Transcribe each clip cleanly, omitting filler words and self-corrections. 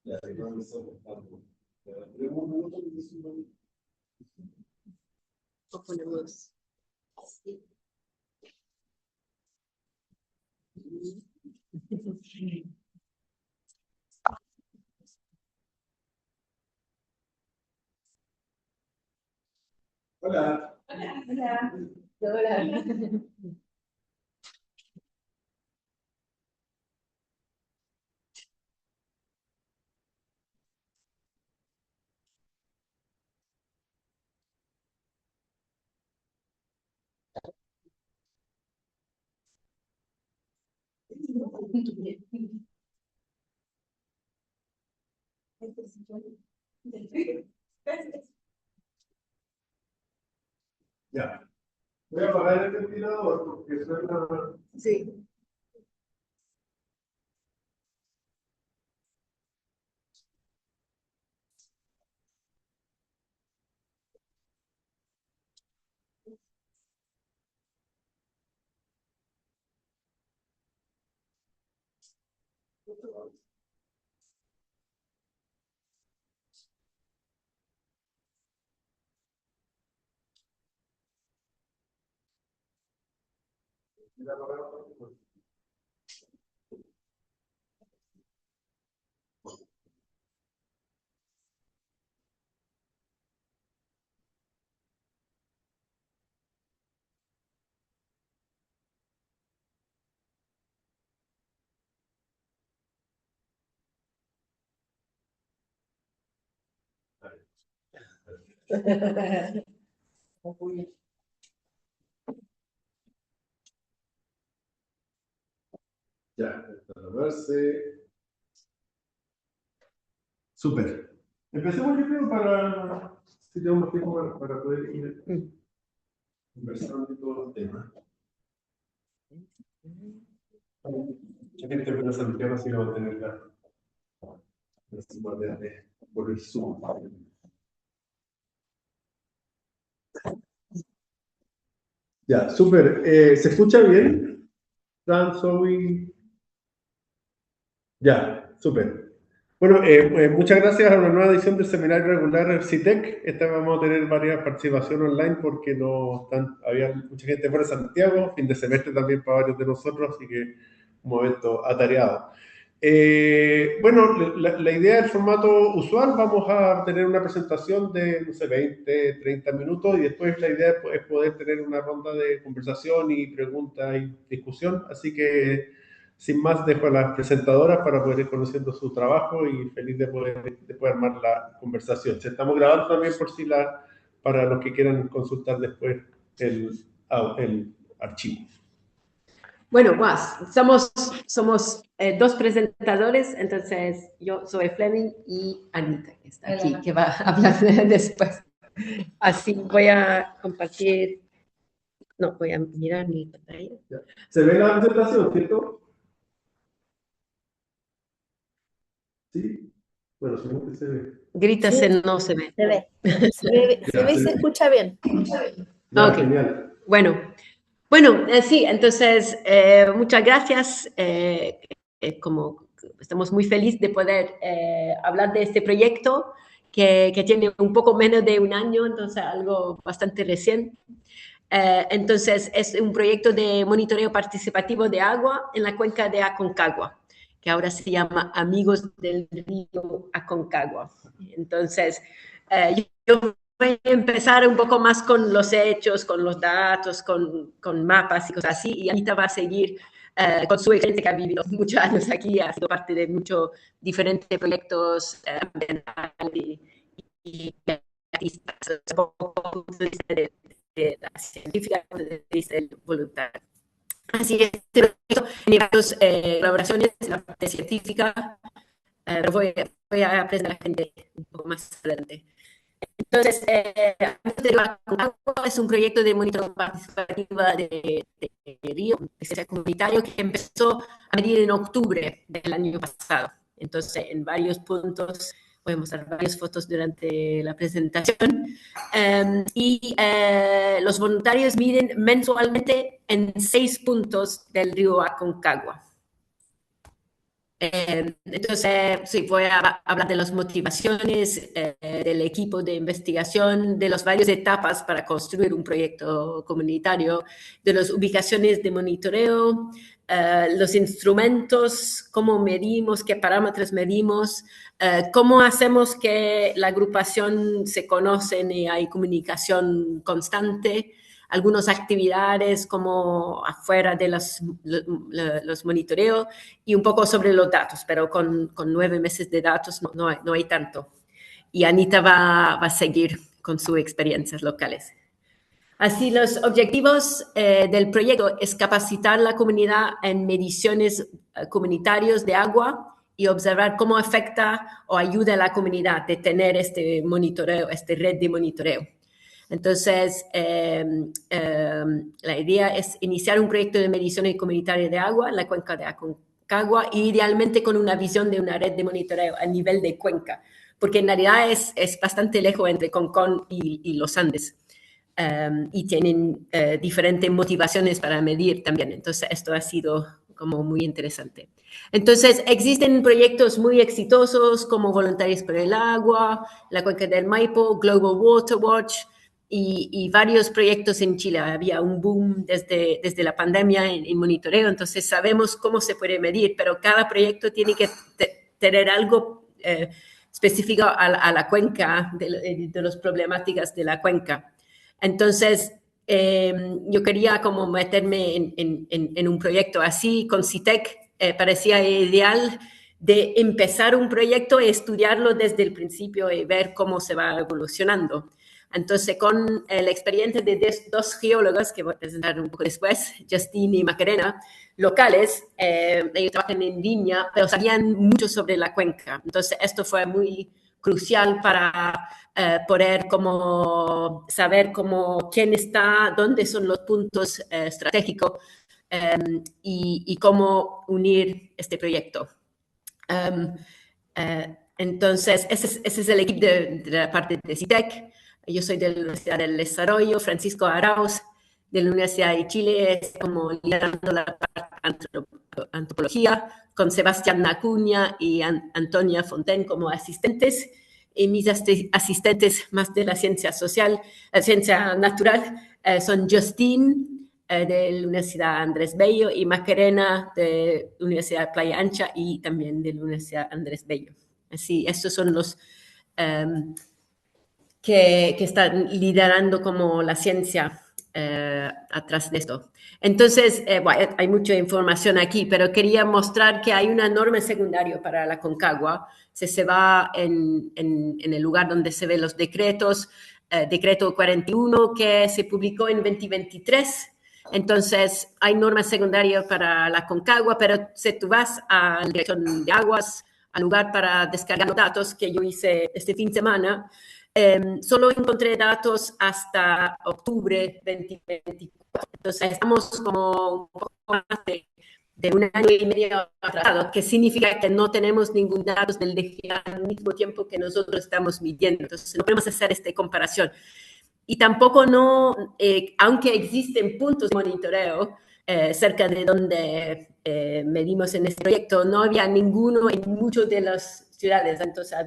Ya, ahí no me está gustando. Tenemos un minuto y 19. O ponemos así. Hola. Hola. Hola. Ya. Voy a apagar el ventilador porque suena. Sí. Ya, para verse. Súper. Empecemos, yo creo, para. Si tenemos tiempo para poder ir conversando de todos los temas. Mucha gente de Santiago sí va a tener la por el Zoom. Ya, súper. ¿Se escucha bien? Dan, Zoe. Ya, súper. Bueno, muchas gracias a una nueva edición del seminario regular CITEC. Esta vamos a tener varias participaciones online porque había mucha gente fuera de Santiago, fin de semestre también para varios de nosotros, así que un momento atareado. Bueno, la idea del formato usual, vamos a tener una presentación de, no sé, 20, 30 minutos y después la idea es poder tener una ronda de conversación y pregunta y discusión, así que sin más dejo a las presentadoras para poder ir conociendo su trabajo y feliz de poder armar la conversación. Estamos grabando también para los que quieran consultar después el archivo. Bueno, somos dos presentadores, entonces yo soy Fleming y Anita, que está aquí, que va a hablar después. Así voy a compartir, no, voy a mirar mi pantalla. ¿Se ve la presentación, cierto? Sí. Bueno, supongo que se ve. Gritas, Sí, no se ve. se ve. Se ve y se escucha bien. Ya, Ok. genial. Bueno, sí, entonces, muchas gracias. Como estamos muy felices de poder hablar de este proyecto que tiene un poco menos de un año, entonces algo bastante reciente. Entonces, es un proyecto de monitoreo participativo de agua en la cuenca de Aconcagua, que ahora se llama Amigos del Río Aconcagua. Entonces, yo voy a empezar un poco más con los hechos, con los datos, con mapas y cosas así, y Anita va a seguir con su experiencia que ha vivido muchos años aquí, ha sido parte de muchos diferentes proyectos ambientales y artistas, un poco de la científica, del voluntario. Así que este proyecto tiene varias colaboraciones en la parte científica, pero voy a presentar a la gente un poco más adelante. Entonces, es un proyecto de monitoreo participativo de río, de comunitario, que empezó a medir en octubre del año pasado. Entonces, en varios puntos, voy a mostrar varias fotos durante la presentación. Los voluntarios miden mensualmente en 6 puntos del río Aconcagua. Entonces, sí, voy a hablar de las motivaciones del equipo de investigación, de las varias etapas para construir un proyecto comunitario, de las ubicaciones de monitoreo, los instrumentos, cómo medimos, qué parámetros medimos, cómo hacemos que la agrupación se conocen y hay comunicación constante, algunas actividades como afuera de los monitoreos y un poco sobre los datos, pero con 9 meses de datos no hay tanto. Y Anita va a seguir con sus experiencias locales. Así, los objetivos del proyecto es capacitar la comunidad en mediciones comunitarias de agua y observar cómo afecta o ayuda a la comunidad de tener este monitoreo, esta red de monitoreo. Entonces, la idea es iniciar un proyecto de mediciones comunitarias de agua en la cuenca de Aconcagua, idealmente con una visión de una red de monitoreo a nivel de cuenca, porque en realidad es bastante lejos entre Concón y los Andes. Y tienen diferentes motivaciones para medir también. Entonces, esto ha sido como muy interesante. Entonces, existen proyectos muy exitosos como Voluntarios por el Agua, la Cuenca del Maipo, Global Water Watch y varios proyectos en Chile. Había un boom desde la pandemia en monitoreo, entonces sabemos cómo se puede medir, pero cada proyecto tiene que tener algo específico a la cuenca, de las problemáticas de la cuenca. Entonces, yo quería como meterme en un proyecto así, con CITEC, parecía ideal de empezar un proyecto y estudiarlo desde el principio y ver cómo se va evolucionando. Entonces, con la experiencia de 2 geólogas, que voy a presentar un poco después, Justine y Macarena, locales, ellos trabajan en línea, pero sabían mucho sobre la cuenca. Entonces, esto fue muy crucial para poder como saber quién está, dónde son los puntos estratégicos y cómo unir este proyecto. Entonces, ese es el equipo de la parte de CITEC. Yo soy de la Universidad del Desarrollo, Francisco Arauz, de la Universidad de Chile, es como liderando la parte de antropología, con Sebastián Acuña y Antonia Fontaine como asistentes, y mis asistentes más de la ciencia social, la ciencia natural, son Justine, de la Universidad Andrés Bello, y Macarena, de la Universidad Playa Ancha, y también de la Universidad Andrés Bello. Así, estos son los que están liderando como la ciencia atrás de esto. Entonces, bueno, hay mucha información aquí, pero quería mostrar que hay una norma secundaria para la Concagua. Se va en el lugar donde se ven los decretos, decreto 41 que se publicó en 2023. Entonces, hay normas secundarias para la Concagua, pero si tú vas a la Dirección de Aguas, al lugar para descargar los datos que yo hice este fin de semana, solo encontré datos hasta octubre 2024. Entonces, estamos como un poco más de 1 año y medio atrasado, que significa que no tenemos ningún datos del DGA al mismo tiempo que nosotros estamos midiendo. Entonces, no podemos hacer esta comparación. Y tampoco aunque existen puntos de monitoreo cerca de donde medimos en este proyecto, no había ninguno en muchas de las ciudades. Entonces,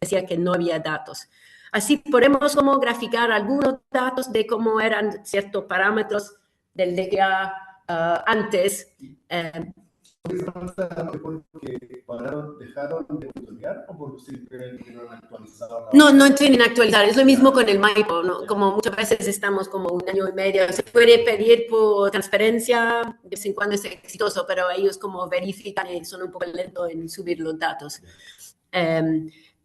decía que no había datos. Así podemos como graficar algunos datos de cómo eran ciertos parámetros del DGA antes. ¿Porque dejaron de monitorear o porque simplemente no han actualizado? No tienen actualizar, es lo mismo con el Maipo, ¿no? Como muchas veces estamos como 1 año y medio, se puede pedir por transferencia, de vez en cuando es exitoso, pero ellos como verifican y son un poco lentos en subir los datos.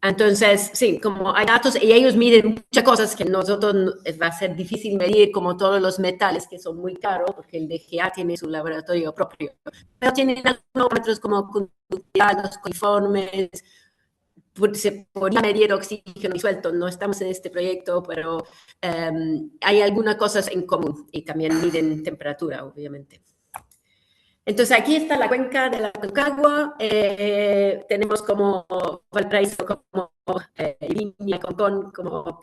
Entonces, sí, como hay datos y ellos miden muchas cosas que nosotros va a ser difícil medir, como todos los metales que son muy caros, porque el DGA tiene su laboratorio propio, pero tienen algunos parámetros como conductividad, los coliformes, se podría medir oxígeno disuelto. No estamos en este proyecto, pero hay algunas cosas en común y también miden temperatura, obviamente. Entonces, aquí está la cuenca de la Aconcagua. Tenemos como Valparaíso, como Viña, Concón, como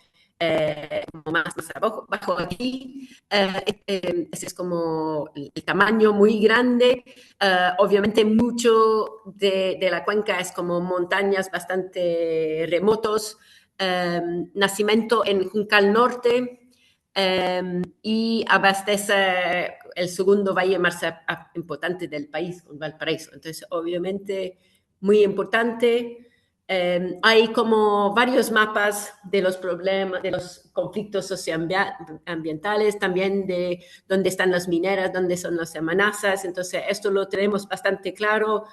más abajo aquí. Ese es como el tamaño muy grande. Obviamente, mucho de la cuenca es como montañas bastante remotos. Nacimiento en Juncal Norte. Y abastece el segundo valle más importante del país, con Valparaíso. Entonces, obviamente, muy importante. Hay como varios mapas de los problemas, de los conflictos socioambientales, también de dónde están las mineras, dónde son las amenazas. Entonces, esto lo tenemos bastante claro.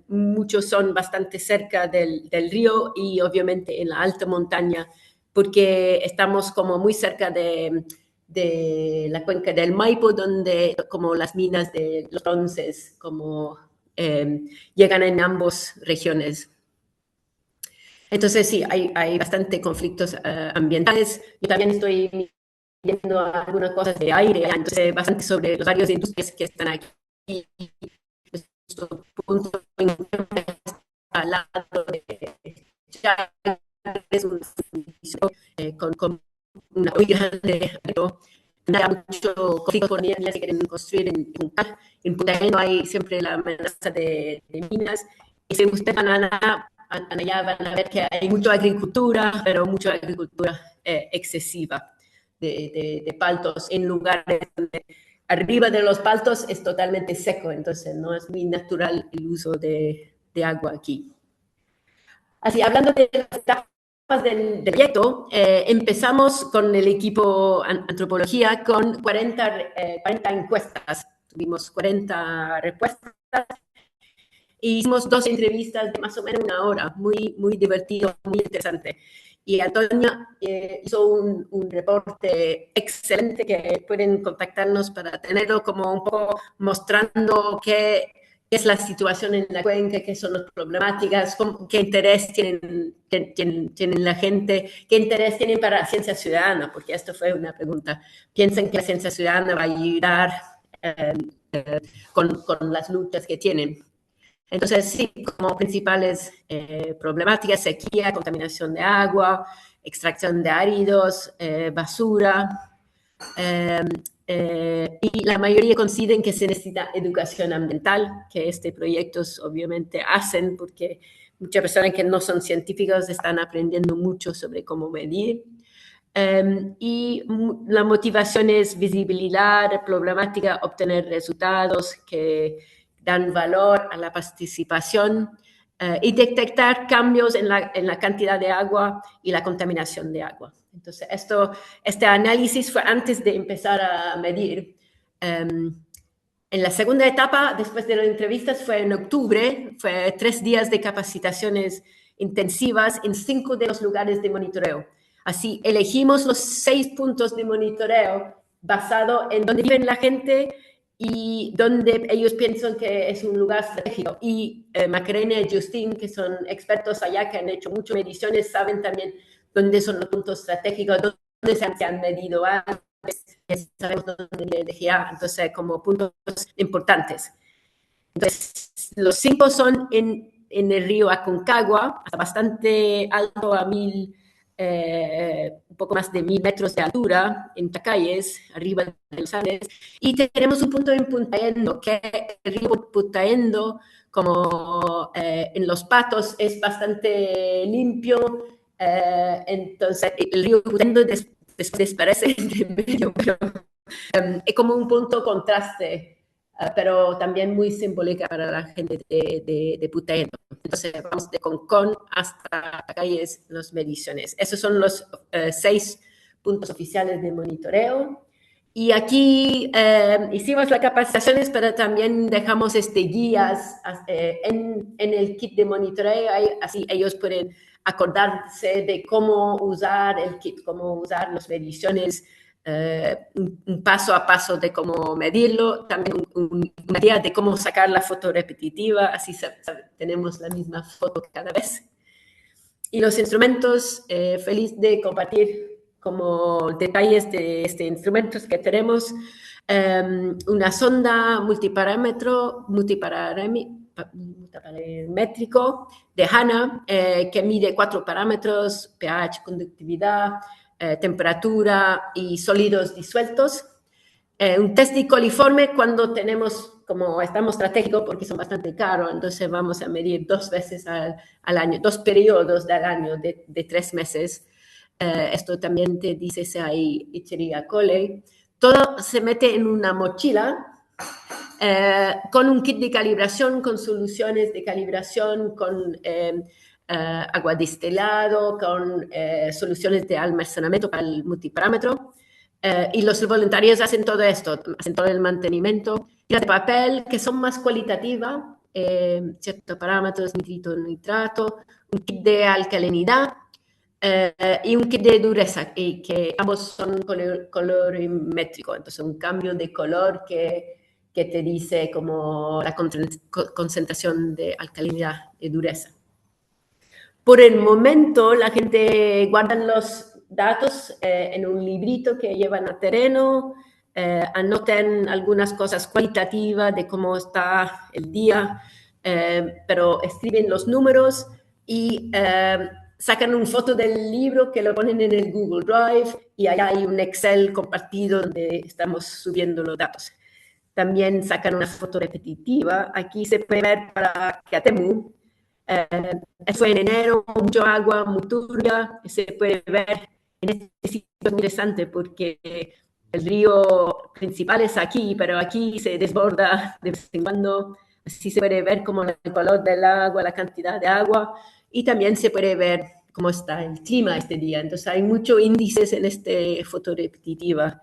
Muchos son bastante cerca del río y obviamente en la alta montaña, porque estamos como muy cerca de la cuenca del Maipo, donde como las minas de los bronces como llegan en ambas regiones. Entonces sí, hay bastante conflictos ambientales. Yo también estoy viendo algunas cosas de aire, entonces bastante sobre los varios industrias que están aquí. Nuestro punto al lado de es un con una muy grande, pero hay mucho conflicto por minas que quieren construir en Punta Arenas hay siempre la amenaza de minas, y si ustedes van allá van a ver que hay mucha agricultura, pero mucha agricultura excesiva de paltos en lugares donde arriba de los paltos es totalmente seco, entonces no es muy natural el uso de agua aquí. Así, hablando de las etapas del proyecto, empezamos con el equipo antropología con 40 encuestas. Tuvimos 40 respuestas. Hicimos 2 entrevistas de más o menos 1 hora, muy, muy divertido, muy interesante. Y Antonia hizo un reporte excelente que pueden contactarnos para tenerlo como un poco mostrando qué es la situación en la cuenca, qué son las problemáticas, qué interés tienen la gente, qué interés tienen para la ciencia ciudadana, porque esto fue una pregunta. ¿Piensan que la ciencia ciudadana va a ayudar con las luchas que tienen? Entonces, sí, como principales problemáticas, sequía, contaminación de agua, extracción de áridos, basura, y la mayoría coinciden que se necesita educación ambiental, que este proyectos obviamente hacen, porque muchas personas que no son científicos están aprendiendo mucho sobre cómo medir. Y la motivación es visibilidad, problemática, obtener resultados que dan valor a la participación y detectar cambios en la cantidad de agua y la contaminación de agua. Entonces, este análisis fue antes de empezar a medir. En la segunda etapa, después de las entrevistas, fue en octubre, fue 3 días de capacitaciones intensivas en 5 de los lugares de monitoreo. Así, elegimos los 6 puntos de monitoreo basado en dónde vive la gente y donde ellos piensan que es un lugar estratégico. Y Macarena y Justin, que son expertos allá, que han hecho muchas mediciones, saben también dónde son los puntos estratégicos, dónde se han medido antes, sabemos dónde viene el DGA, entonces como puntos importantes. Entonces, los 5 son en el río Aconcagua, hasta bastante alto, a un poco más de 1000 metros de altura, en Tacayes, arriba de los Andes, y tenemos un punto en Puntaendo, que el río Puntaendo, como en Los Patos, es bastante limpio, entonces el río Puntaendo desaparece de medio, pero es como un punto contraste, pero también muy simbólica para la gente de Putaendo. Entonces, vamos de Concón hasta Calles, las mediciones. Esos son los 6 puntos oficiales de monitoreo. Y aquí hicimos las capacitaciones, pero también dejamos guías en el kit de monitoreo, así ellos pueden acordarse de cómo usar el kit, cómo usar las mediciones, un paso a paso de cómo medirlo, también una idea de cómo sacar la foto repetitiva, así tenemos la misma foto cada vez. Y los instrumentos, feliz de compartir como detalles de instrumentos que tenemos. una sonda multiparamétrico de HANA que mide 4 parámetros: pH, conductividad, temperatura y sólidos disueltos. Un test de coliforme cuando estamos estratégicos porque son bastante caros, entonces vamos a medir 2 veces al año, 2 periodos del año de 3 meses. Esto también te dice si hay Escherichia coli. Todo se mete en una mochila con un kit de calibración, con soluciones de calibración, con agua destilado, con soluciones de almacenamiento para el multiparámetro. Y los voluntarios hacen todo esto, hacen todo el mantenimiento. Y de papel, que son más cualitativas, ciertos parámetros, nitrito, nitrato, un kit de alcalinidad y un kit de dureza, y que ambos son colorimétricos. Entonces, un cambio de color que te dice como la concentración de alcalinidad y dureza. Por el momento, la gente guarda los datos en un librito que llevan a terreno, anotan algunas cosas cualitativas de cómo está el día, pero escriben los números y sacan una foto del libro que lo ponen en el Google Drive, y allá hay un Excel compartido donde estamos subiendo los datos. También sacan una foto repetitiva. Aquí se puede ver para Keatemu. Fue en enero, mucho agua, muy turbia. Se puede ver en este sitio, es muy interesante porque el río principal es aquí, pero aquí se desborda de vez en cuando. Así se puede ver como el color del agua, la cantidad de agua, y también se puede ver cómo está el clima este día. Entonces hay muchos índices en esta foto repetitiva.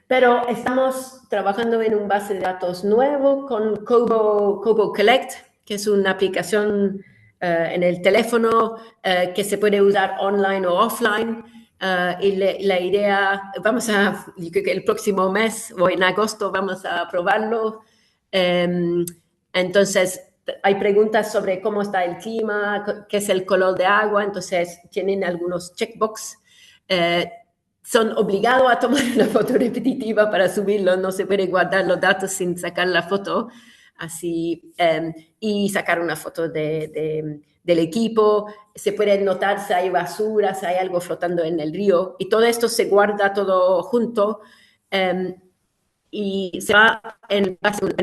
Pero estamos trabajando en un base de datos nuevo con Kobo Collect, que es una aplicación en el teléfono que se puede usar online o offline. Y la idea, yo creo que el próximo mes o en agosto vamos a probarlo. Entonces, hay preguntas sobre cómo está el clima, qué es el color de agua, entonces tienen algunos checkbox. Son obligados a tomar una foto repetitiva para subirlo, no se puede guardar los datos sin sacar la foto, así, y sacar una foto del equipo. Se puede notar si hay basura, si hay algo flotando en el río, y todo esto se guarda todo junto y se va en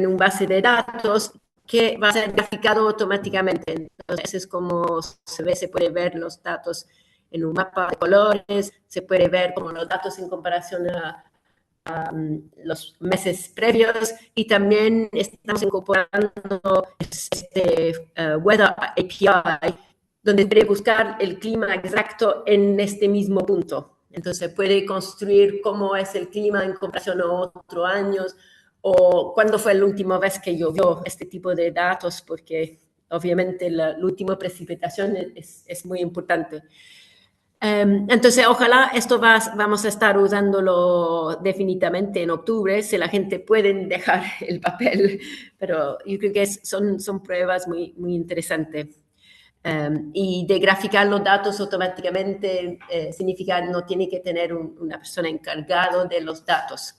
un base de datos que va a ser graficado automáticamente. Entonces es como se puede ver los datos en un mapa de colores, se puede ver como los datos en comparación a los meses previos, y también estamos incorporando este Weather API, donde puede buscar el clima exacto en este mismo punto. Entonces puede construir cómo es el clima en comparación a otros años, o cuándo fue la última vez que llovió, este tipo de datos, porque obviamente la última precipitación es muy importante. Entonces, ojalá esto vamos a estar usándolo definitivamente en octubre, si la gente puede dejar el papel, pero yo creo que son pruebas muy, muy interesantes. Y de graficar los datos automáticamente significa no tiene que tener una persona encargada de los datos.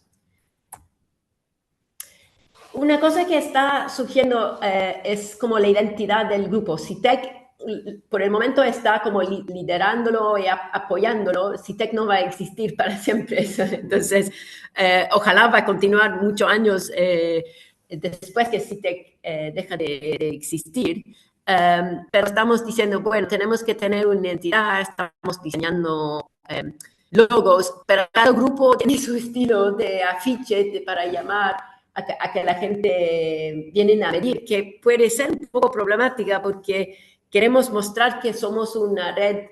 Una cosa que está surgiendo es como la identidad del grupo. CITEC por el momento está como liderándolo y apoyándolo. CITEC no va a existir para siempre. Entonces, ojalá va a continuar muchos años después que CITEC deja de existir. Pero estamos diciendo, bueno, tenemos que tener una identidad, estamos diseñando logos, pero cada grupo tiene su estilo de afiche para llamar a que la gente viene a medir, que puede ser un poco problemática porque queremos mostrar que somos una red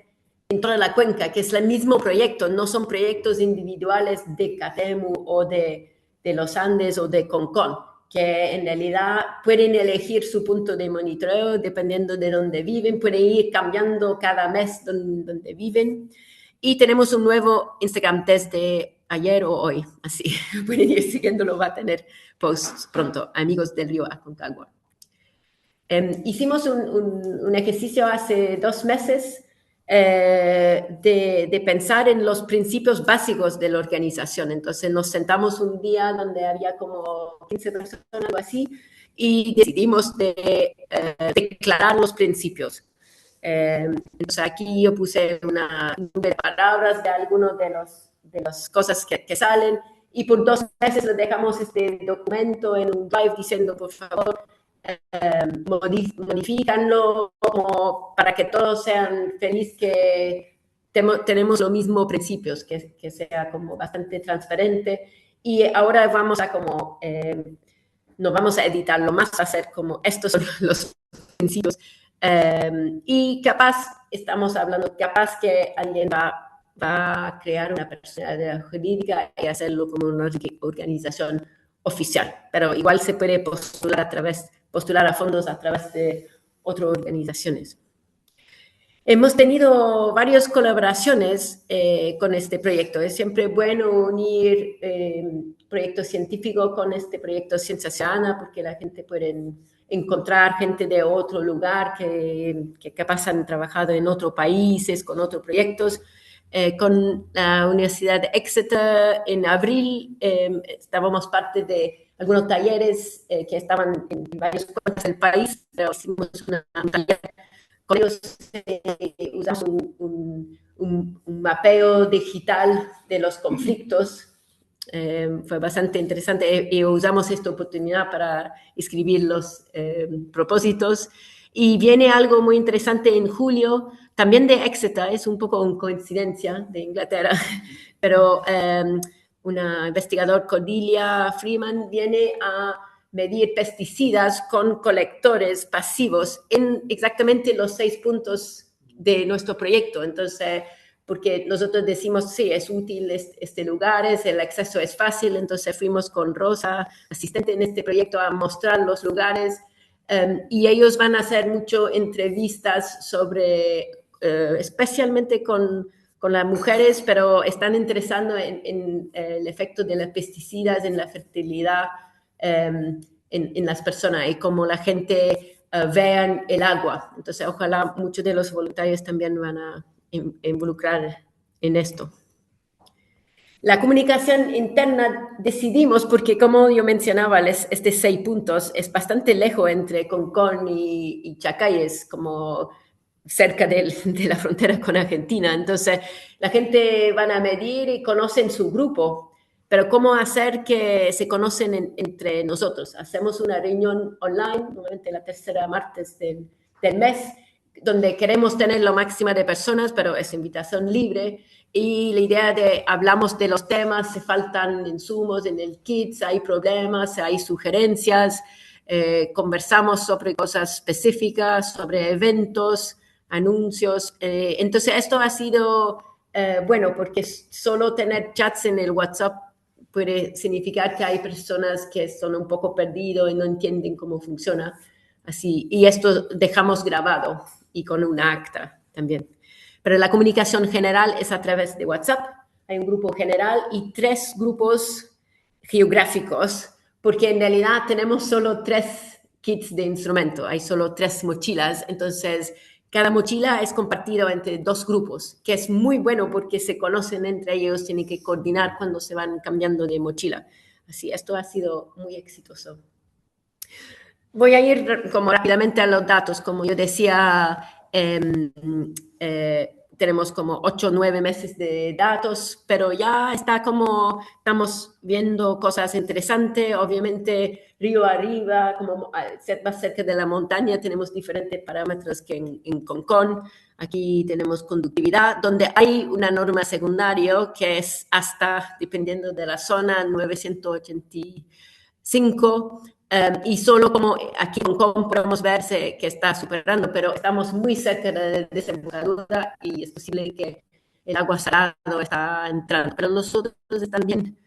en toda la cuenca, que es el mismo proyecto, no son proyectos individuales de Keatemu o de los Andes o de Concón, que en realidad pueden elegir su punto de monitoreo dependiendo de dónde viven, pueden ir cambiando cada mes donde viven. Y tenemos un nuevo Instagram desde ayer o hoy, así pueden ir siguiéndolo, va a tener posts pronto, Amigos del Río Aconcagua. Hicimos un ejercicio hace 2 meses de pensar en los principios básicos de la organización. Entonces nos sentamos un día donde había como 15 personas, algo así, y decidimos de declarar los principios. Entonces aquí yo puse una número de palabras de algunos de las cosas que salen, y por 2 meses les dejamos este documento en un drive diciendo, por favor, modifícanlo como para que todos sean felices, que tenemos los mismos principios, que sea como bastante transparente. Y ahora vamos a como, no vamos a editarlo más, a hacer como estos son los principios. Y capaz, estamos hablando, capaz que alguien va a crear una personalidad jurídica y hacerlo como una organización oficial, pero igual se puede postular a fondos a través de otras organizaciones. Hemos tenido varias colaboraciones con este proyecto. Es siempre bueno unir proyectos científicos con este proyecto Ciencia Ciudadana, porque la gente puede encontrar gente de otro lugar que capaz han trabajado en otros países con otros proyectos. Con la Universidad de Exeter en abril estábamos parte de algunos talleres que estaban en varias partes del país, pero hicimos un taller con ellos. Usamos un mapeo digital de los conflictos. Fue bastante interesante y usamos esta oportunidad para escribir los propósitos. Y viene algo muy interesante en julio, también de Exeter, es un poco una coincidencia de Inglaterra, pero una investigadora, Cordelia Freeman, viene a medir pesticidas con colectores pasivos en exactamente los 6 puntos de nuestro proyecto. Entonces, porque nosotros decimos, sí, es útil este lugar, el acceso es fácil, entonces fuimos con Rosa, asistente en este proyecto, a mostrar los lugares, y ellos van a hacer mucho entrevistas sobre, especialmente con las mujeres, pero están interesando en el efecto de los pesticidas en la fertilidad en las personas y cómo la gente vean el agua. Entonces, ojalá muchos de los voluntarios también van a involucrar en esto. La comunicación interna decidimos, porque como yo mencionaba, este 6 puntos es bastante lejos entre Concón y Chacayes, como cerca de la frontera con Argentina. Entonces, la gente van a medir y conocen su grupo, pero ¿cómo hacer que se conocen entre nosotros? Hacemos una reunión online, normalmente la tercera martes del mes, donde queremos tener la máxima de personas, pero es invitación libre. Y la idea de hablamos de los temas, si faltan insumos en el kit, si hay problemas, si hay sugerencias, conversamos sobre cosas específicas, sobre eventos, anuncios. Entonces esto ha sido bueno, porque solo tener chats en el WhatsApp puede significar que hay personas que son un poco perdidos y no entienden cómo funciona así. Y esto dejamos grabado y con una acta también. Pero la comunicación general es a través de WhatsApp. Hay un grupo general y 3 grupos geográficos, porque en realidad tenemos solo 3 kits de instrumento, hay solo 3 mochilas, entonces cada mochila es compartida entre 2 grupos, que es muy bueno porque se conocen entre ellos, tienen que coordinar cuando se van cambiando de mochila. Así, esto ha sido muy exitoso. Voy a ir como rápidamente a los datos. Como yo decía, tenemos como 8 o 9 meses de datos, pero ya está como, estamos viendo cosas interesantes. Obviamente, río arriba, como más cerca de la montaña, tenemos diferentes parámetros que en Concón. Aquí tenemos conductividad, donde hay una norma secundaria que es hasta, dependiendo de la zona, 985. Y solo como aquí en Concón podemos verse que está superando, pero estamos muy cerca de la desembocadura y es posible que el agua salada está entrando. Pero nosotros estamos bien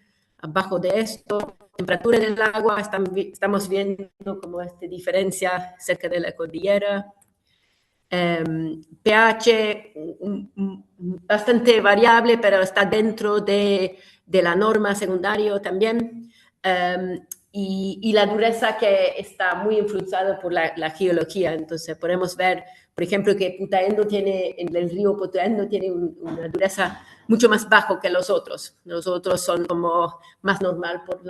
abajo de esto. Temperatura del agua, estamos viendo como esta diferencia cerca de la cordillera. pH bastante variable, pero está dentro de la norma secundaria también. y la dureza que está muy influenciada por la geología. Entonces podemos ver, por ejemplo, que Putaendo el río Putaendo tiene una dureza mucho más bajo que los otros. Los otros son como más normal por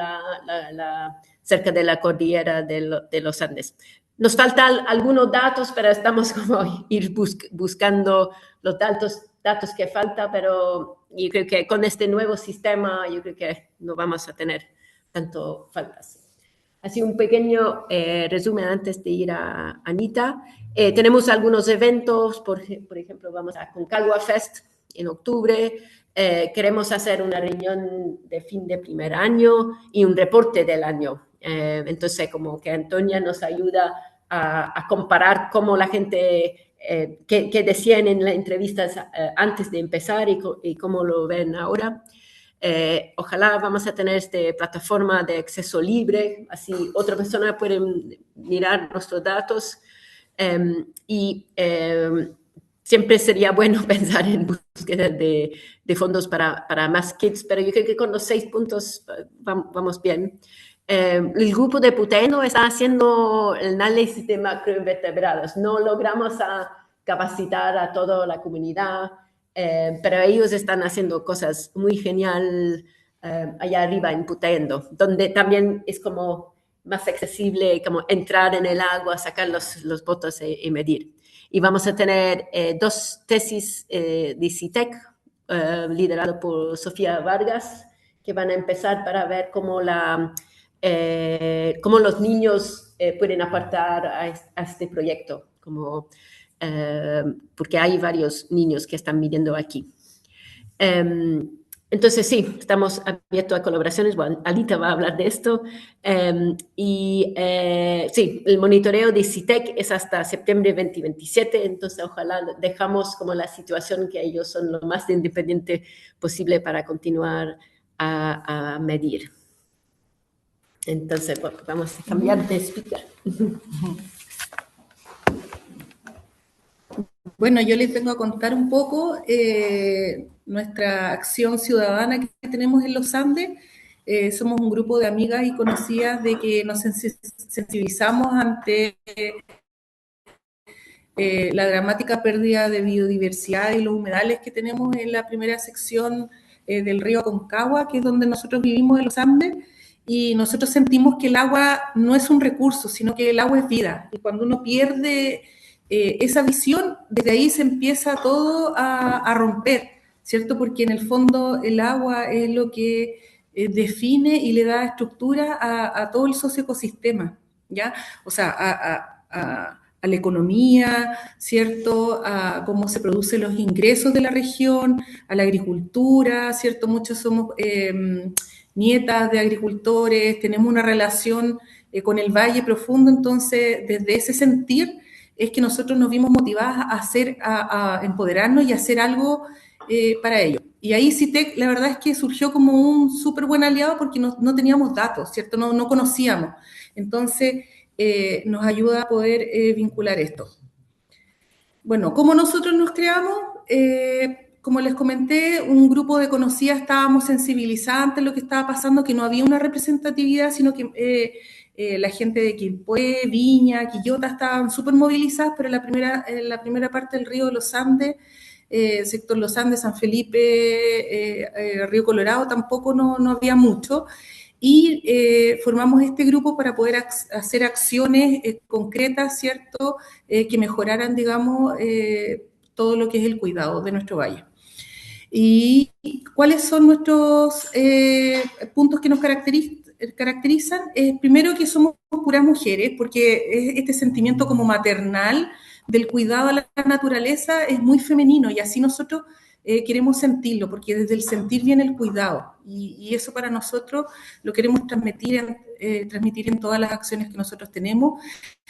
cerca de la cordillera de los Andes. Nos faltan algunos datos, pero estamos como buscando los datos que faltan, pero yo creo que con este nuevo sistema, yo creo que no vamos a tener tanto faltas. Así un pequeño resumen antes de ir a Anita. Tenemos algunos eventos, por ejemplo, vamos a Concagua Fest en octubre. Queremos hacer una reunión de fin de primer año y un reporte del año. Entonces, como que Antonia nos ayuda a comparar cómo la gente, qué decían en las entrevistas antes de empezar y cómo lo ven ahora. Ojalá vamos a tener esta plataforma de acceso libre, así otra persona puede mirar nuestros datos siempre sería bueno pensar en búsqueda de fondos para más kits, pero yo creo que con los 6 puntos vamos bien. El grupo de Putaendo está haciendo el análisis de macroinvertebrados. No logramos capacitar a toda la comunidad, pero ellos están haciendo cosas muy genial allá arriba en Putaendo, donde también es como más accesible como entrar en el agua, sacar los botes y medir. Y vamos a tener 2 tesis de CITEC, liderado por Sofía Vargas, que van a empezar para ver cómo los niños pueden aportar a este proyecto, porque hay varios niños que están viviendo aquí. Entonces, sí, estamos abiertos a colaboraciones. Bueno, Alita va a hablar de esto. Sí, el monitoreo de CITEC es hasta septiembre 2027, entonces ojalá dejamos como la situación que ellos son lo más independiente posible para continuar a medir. Entonces, bueno, vamos a cambiar de speaker. Bueno, yo les vengo a contar un poco nuestra acción ciudadana que tenemos en los Andes. Somos un grupo de amigas y conocidas de que nos sensibilizamos ante la dramática pérdida de biodiversidad y los humedales que tenemos en la primera sección del río Aconcagua, que es donde nosotros vivimos en los Andes, y nosotros sentimos que el agua no es un recurso, sino que el agua es vida. Y cuando uno pierde esa visión, desde ahí se empieza todo a romper, ¿cierto? Porque en el fondo el agua es lo que define y le da estructura a todo el socioecosistema, ¿ya? O sea, a la economía, ¿cierto? A cómo se producen los ingresos de la región, a la agricultura, ¿cierto? Muchos somos nietas de agricultores, tenemos una relación con el Valle Profundo, entonces desde ese sentir es que nosotros nos vimos motivadas a empoderarnos y a hacer algo para ello. Y ahí CITEC, la verdad es que surgió como un súper buen aliado porque no teníamos datos, ¿cierto? No conocíamos. Entonces, nos ayuda a poder vincular esto. Bueno, ¿cómo nosotros nos creamos? Como les comenté, un grupo de conocidas estábamos sensibilizadas ante lo que estaba pasando, que no había una representatividad, sino que la gente de Quilpué, Viña, Quillota estaban súper movilizadas, pero en la primera parte del río de los Andes, sector Los Andes, San Felipe, Río Colorado, tampoco no había mucho. Y formamos este grupo para poder hacer acciones concretas, ¿cierto?, que mejoraran, digamos, todo lo que es el cuidado de nuestro valle. ¿Y cuáles son nuestros puntos que nos caracterizan? Primero, que somos puras mujeres, porque este sentimiento como maternal del cuidado a la naturaleza es muy femenino, y así nosotros queremos sentirlo, porque desde el sentir viene el cuidado, y eso para nosotros lo queremos transmitir en todas las acciones que nosotros tenemos.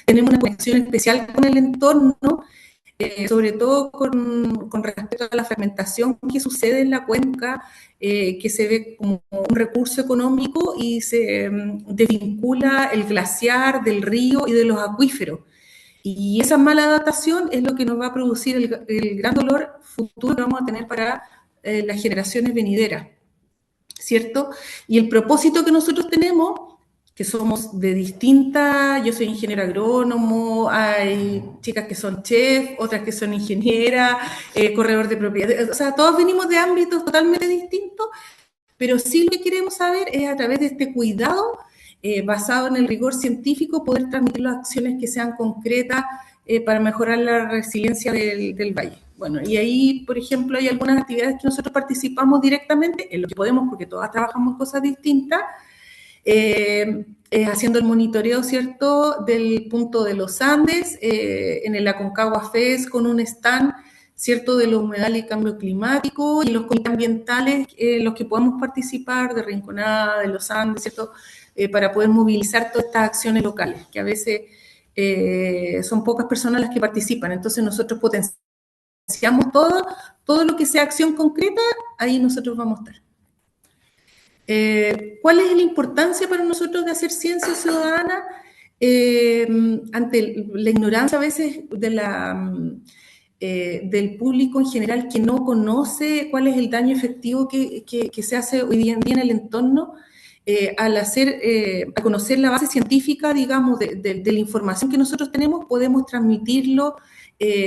Tenemos una conexión especial con el entorno, sobre todo con respecto a la fragmentación que sucede en la cuenca, que se ve como un recurso económico y se desvincula el glaciar del río y de los acuíferos. Y esa mala adaptación es lo que nos va a producir el gran dolor futuro que vamos a tener para las generaciones venideras, ¿cierto? Y el propósito que nosotros tenemos, que somos de distintas, yo soy ingeniero agrónomo, hay chicas que son chef, otras que son ingenieras, corredor de propiedades, o sea, todos venimos de ámbitos totalmente distintos, pero sí lo que queremos saber es a través de este cuidado, basado en el rigor científico, poder transmitir las acciones que sean concretas para mejorar la resiliencia del valle. Bueno, y ahí, por ejemplo, hay algunas actividades que nosotros participamos directamente, en lo que podemos, porque todas trabajamos en cosas distintas, haciendo el monitoreo, ¿cierto?, del punto de los Andes, en el Aconcagua FES, con un stand, ¿cierto?, de los humedales y cambio climático, y los comités ambientales, los que podemos participar, de Rinconada, de los Andes, ¿cierto?, para poder movilizar todas estas acciones locales, que a veces son pocas personas las que participan. Entonces nosotros potenciamos todo lo que sea acción concreta, ahí nosotros vamos a estar. ¿Cuál es la importancia para nosotros de hacer ciencia ciudadana? Ante la ignorancia a veces del público en general que no conoce cuál es el daño efectivo que se hace hoy día en el entorno, al conocer la base científica, digamos, de la información que nosotros tenemos, podemos transmitirlo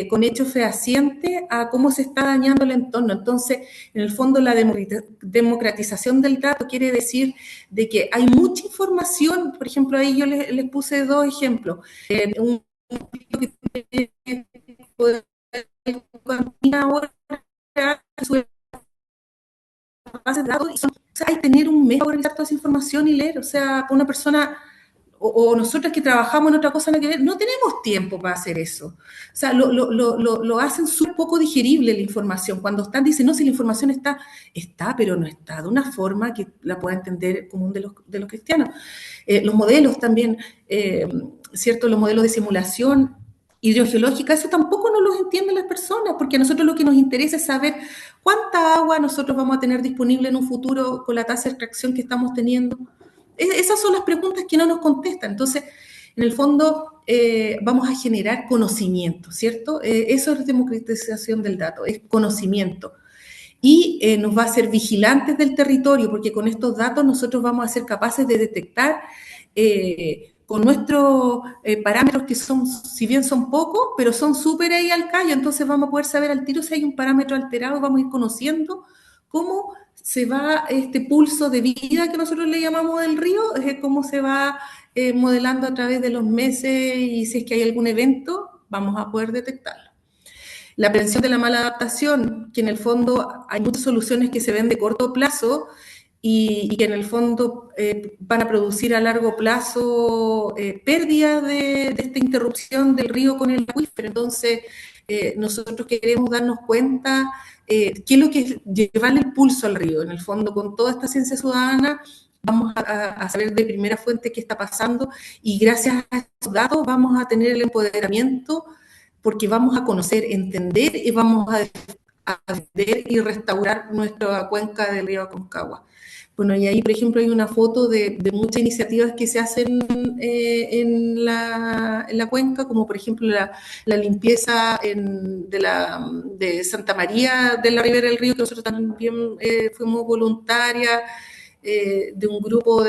con hechos fehacientes a cómo se está dañando el entorno. Entonces, en el fondo, la democratización del dato quiere decir de que hay mucha información. Por ejemplo, ahí yo les puse dos ejemplos. Un que ahora sube bases de datos, o sea, hay que tener un mes para organizar toda esa información y leer. O sea, para una persona o nosotras que trabajamos en otra cosa no tenemos tiempo para hacer eso. O sea, lo hacen súper poco digerible la información. Cuando dicen, no, si la información está, pero no está de una forma que la pueda entender el común de los cristianos. Los modelos también, ¿cierto? Los modelos de simulación hidrogeológica, eso tampoco no los entienden las personas, porque a nosotros lo que nos interesa es saber cuánta agua nosotros vamos a tener disponible en un futuro con la tasa de extracción que estamos teniendo. Esas son las preguntas que no nos contestan. Entonces, en el fondo, vamos a generar conocimiento, ¿cierto? Eso es democratización del dato, es conocimiento. Y nos va a hacer vigilantes del territorio, porque con estos datos nosotros vamos a ser capaces de detectar con nuestros parámetros que son, si bien son pocos, pero son súper ahí al callo, entonces vamos a poder saber al tiro si hay un parámetro alterado, vamos a ir conociendo cómo se va este pulso de vida que nosotros le llamamos del río, cómo se va modelando a través de los meses y si es que hay algún evento, vamos a poder detectarlo. La prevención de la mala adaptación, que en el fondo hay muchas soluciones que se ven de corto plazo y que en el fondo van a producir a largo plazo pérdidas de esta interrupción del río con el acuífero. Entonces, nosotros queremos darnos cuenta qué es lo que es llevarle el pulso al río. En el fondo, con toda esta ciencia ciudadana, vamos a saber de primera fuente qué está pasando y gracias a estos datos vamos a tener el empoderamiento porque vamos a conocer, entender y vamos a defender y restaurar nuestra cuenca del río Aconcagua. Bueno, y ahí, por ejemplo, hay una foto de muchas iniciativas que se hacen en la cuenca, como por ejemplo la limpieza de Santa María de la Ribera del Río, que nosotros también fuimos voluntarias de un grupo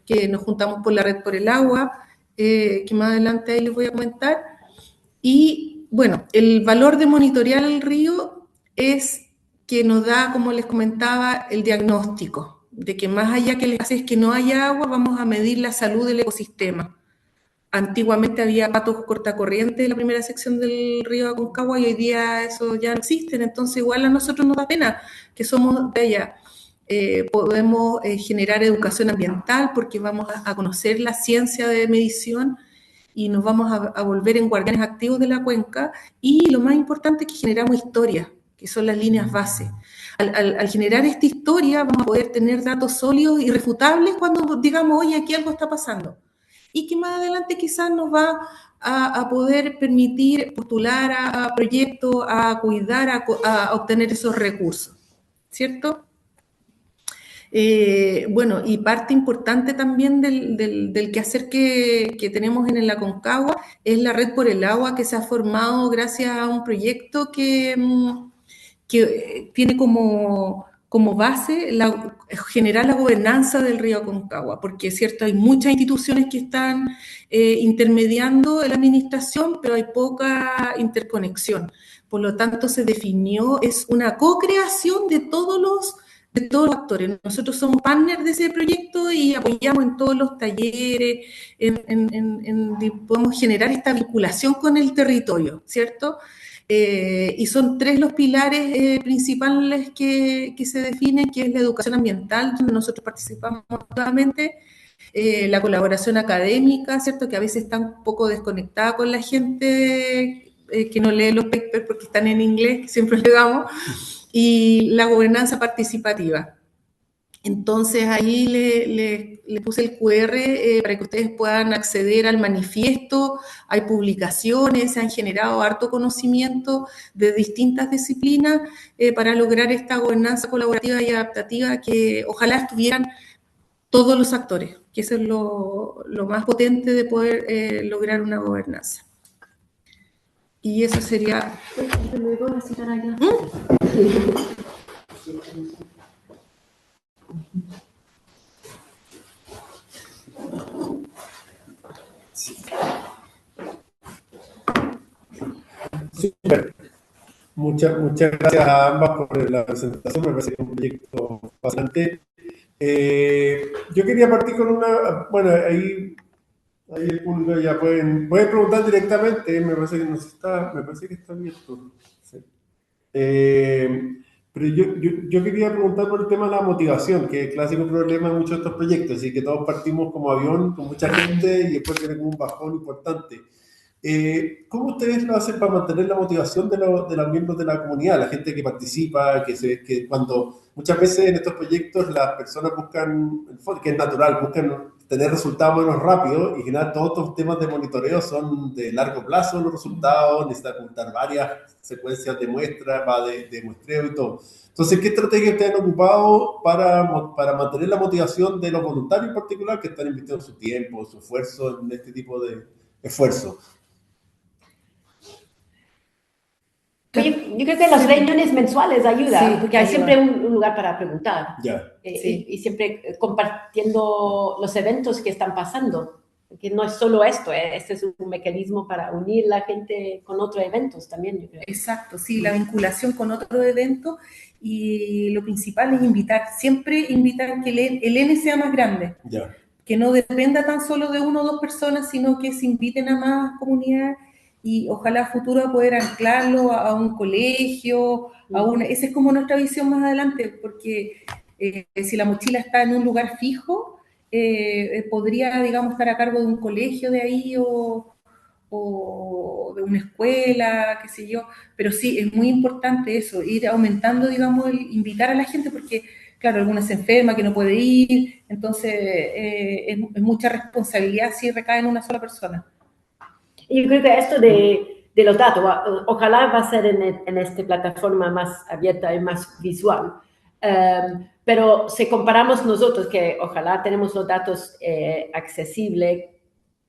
que nos juntamos por la Red por el Agua, que más adelante ahí les voy a comentar. Y bueno, el valor de monitorear el río es que nos da, como les comentaba, el diagnóstico de que más allá que les hace es que no haya agua, vamos a medir la salud del ecosistema. Antiguamente había patos cortacorriente en la primera sección del río Aconcagua y hoy día eso ya no existe, entonces igual a nosotros nos da pena que somos de allá. Podemos generar educación ambiental porque vamos a conocer la ciencia de medición y nos vamos a volver en guardianes activos de la cuenca y lo más importante es que generamos historia, que son las líneas base. Al generar esta historia vamos a poder tener datos sólidos y refutables cuando digamos, oye, aquí algo está pasando. Y que más adelante quizás nos va a poder permitir postular a proyectos, a cuidar, a obtener esos recursos, ¿cierto? Bueno, y parte importante también del quehacer que tenemos en el Aconcagua es la Red por el Agua que se ha formado gracias a un proyecto que tiene como como base generar la gobernanza del río Aconcagua, porque es cierto, hay muchas instituciones que están intermediando en la administración, pero hay poca interconexión. Por lo tanto, se definió, es una co-creación de todos los actores. Nosotros somos partners de ese proyecto y apoyamos en todos los talleres, podemos generar esta vinculación con el territorio, ¿cierto? Y son 3 los pilares principales que se definen, que es la educación ambiental, donde nosotros participamos activamente, la colaboración académica, ¿cierto? Que a veces está un poco desconectada con la gente que no lee los papers porque están en inglés, que siempre le damos, y la gobernanza participativa. Entonces ahí le puse el QR para que ustedes puedan acceder al manifiesto. Hay publicaciones, se han generado harto conocimiento de distintas disciplinas para lograr esta gobernanza colaborativa y adaptativa que ojalá estuvieran todos los actores, que eso es lo más potente de poder lograr una gobernanza. Y eso sería... Super. Muchas gracias a ambas por la presentación, me parece que es un proyecto bastante. Yo quería partir con una, bueno, ahí el público ya pueden preguntar directamente, me parece que está abierto. Sí. Pero yo quería preguntar por el tema de la motivación, que es el clásico problema de muchos de estos proyectos, y que todos partimos como avión con mucha gente y después tiene como un bajón importante. ¿Cómo ustedes lo hacen para mantener la motivación de los miembros de la comunidad, la gente que participa, que cuando muchas veces en estos proyectos las personas buscan, que es natural, buscan tener resultados menos rápidos y en general todos estos temas de monitoreo son de largo plazo los resultados, necesitan juntar varias secuencias de muestras, de muestreo y todo. Entonces, ¿qué estrategias ustedes han ocupado para mantener la motivación de los voluntarios en particular que están invirtiendo su tiempo, su esfuerzo en este tipo de esfuerzos? Yo creo que las reuniones mensuales ayudan, porque hay siempre un lugar para preguntar. Y siempre compartiendo los eventos que están pasando. Que no es solo esto, este es un mecanismo para unir la gente con otros eventos también, yo creo. Exacto, sí, la vinculación con otros eventos, y lo principal es siempre invitar que el N sea más grande. Que no dependa tan solo de 1 o 2 personas, sino que se inviten a más comunidades. Y ojalá a futuro poder anclarlo a un colegio, esa es como nuestra visión más adelante, porque si la mochila está en un lugar fijo, podría, digamos, estar a cargo de un colegio de ahí o de una escuela, qué sé yo, pero sí, es muy importante eso, ir aumentando, digamos, invitar a la gente, porque claro, alguna se enferma, que no puede ir, entonces es mucha responsabilidad si recae en una sola persona. Y yo creo que esto de los datos, ojalá va a ser en esta plataforma más abierta y más visual. Pero si comparamos nosotros, que ojalá tenemos los datos accesibles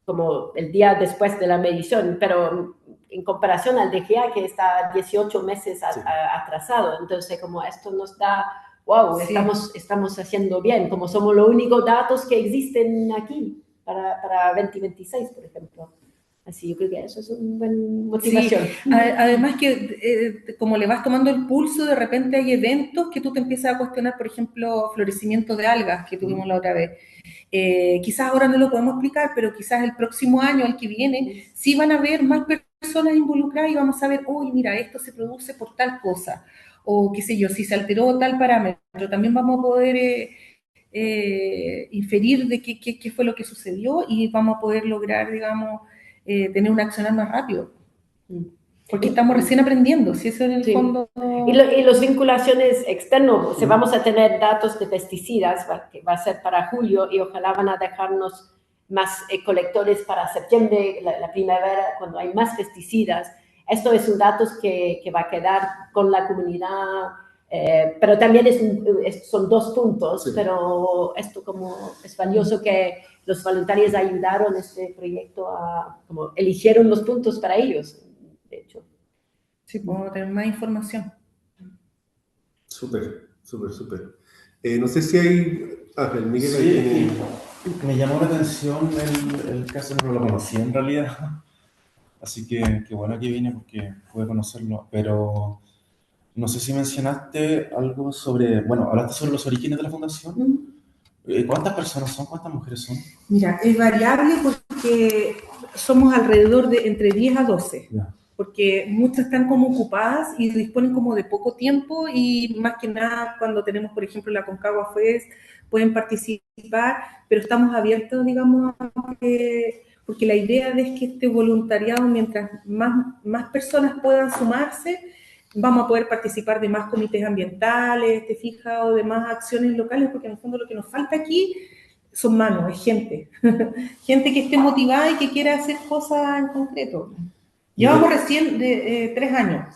como el día después de la medición, pero en comparación al DGA, que está 18 meses atrasado, entonces como esto nos da, wow, estamos haciendo bien, como somos los únicos datos que existen aquí para 2026, por ejemplo. Así yo creo que eso es una buena motivación. Sí. Además que como le vas tomando el pulso, de repente hay eventos que tú te empiezas a cuestionar, por ejemplo, florecimiento de algas que tuvimos la otra vez. Quizás ahora no lo podemos explicar, pero quizás el próximo año, el que viene, sí van a haber más personas involucradas y vamos a ver, uy, mira, esto se produce por tal cosa, o qué sé yo, si se alteró tal parámetro, también vamos a poder inferir de qué fue lo que sucedió y vamos a poder lograr, digamos, tener un accionar más rápido. Porque estamos recién aprendiendo, si eso en el fondo... Y las vinculaciones externas, si vamos a tener datos de pesticidas, que va a ser para julio, y ojalá van a dejarnos más colectores para septiembre, la primavera, cuando hay más pesticidas. Esto es un dato que va a quedar con la comunidad, pero también son 2 puntos, pero esto como es valioso que los voluntarios ayudaron a este proyecto, como eligieron los puntos para ellos, de hecho. Sí, podemos tener más información. Súper. Súper, súper. No sé si hay... el Miguel ahí Sí, tiene... me llamó la atención el caso, no lo conocía en realidad, así que qué bueno que vine porque pude conocerlo, pero no sé si mencionaste algo sobre, bueno, hablaste sobre los orígenes de la fundación. ¿Cuántas personas son? ¿Cuántas mujeres son? Mira, es variable porque somos alrededor de entre 10 a 12, Ya. porque muchas están como ocupadas y disponen como de poco tiempo y más que nada cuando tenemos, por ejemplo, la Concagua Fest, pueden participar, pero estamos abiertos, digamos, porque la idea es que este voluntariado, mientras más personas puedan sumarse, vamos a poder participar de más comités ambientales, te fijas, o de más acciones locales, porque en el fondo lo que nos falta aquí son manos, es gente. Gente que esté motivada y que quiera hacer cosas en concreto. Llevamos recién de 3 años,